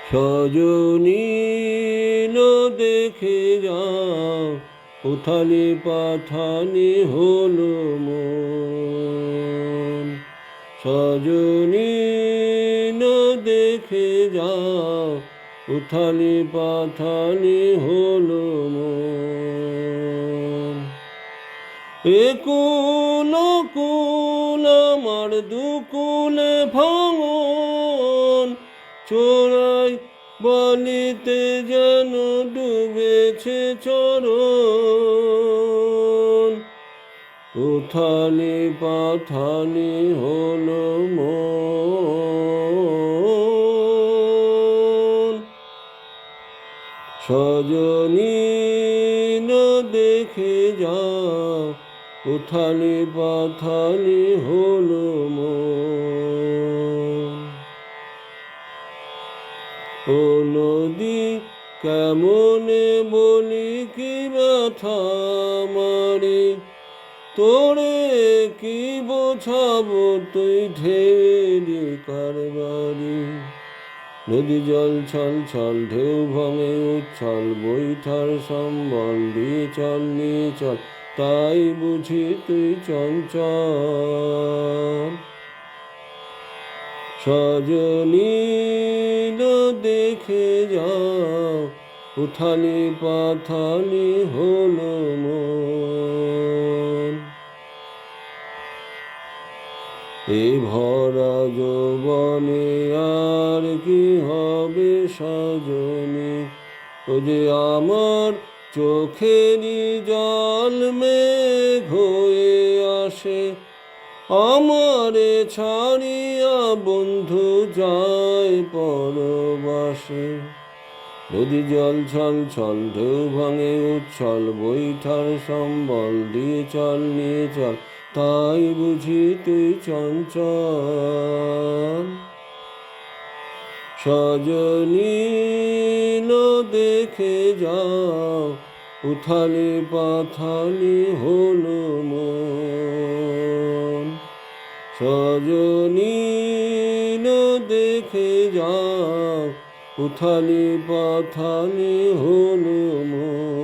সজনী দেখে যাও উথালি পাথালি হলো মন। সজনী দেখে যাও উথালি পাথালি হলো মন। একুল কুল আমার দুকুলে ভাঙন, চোরাই বালিতে যেন ডুবেছে চরণ। উথালি পাথালি হলো মন। সজনী দেখে যাও উথালি পাথালি হলো মন। ও নদী কেমনে বলি কি ব্যথা মারি, তোরে কি বোঝাবো তুই ঢেরি কারবারি। নদী জল ছল ছল ঢেউ ভাঙে উচ্ছল, বৈঠার সম্বল দিয়ে চল নিয়ে চল, তাই বুঝি তুই চঞ্চল। সজনী দেখে যাও উথালি পাথালি হলো মন। এ ভরা যৌবনে আর কি হবে সজনী, ও যে আমার চোখেরই জল মেঘ হয়ে আসে, আমারে ছাড়িয়া বন্ধু যায় পরবাসে। নদী জল ছল ছল ঢেউ ভাঙে উচ্ছল, বৈঠার সম্বল দিয়ে চল নিয়ে চল, তাই বুঝি তুই চঞ্চল। সজনী দেখে যাও উথালি পাথালি হলো মন। সজনী দেখে যাও উথালি পাথালি হলো মন।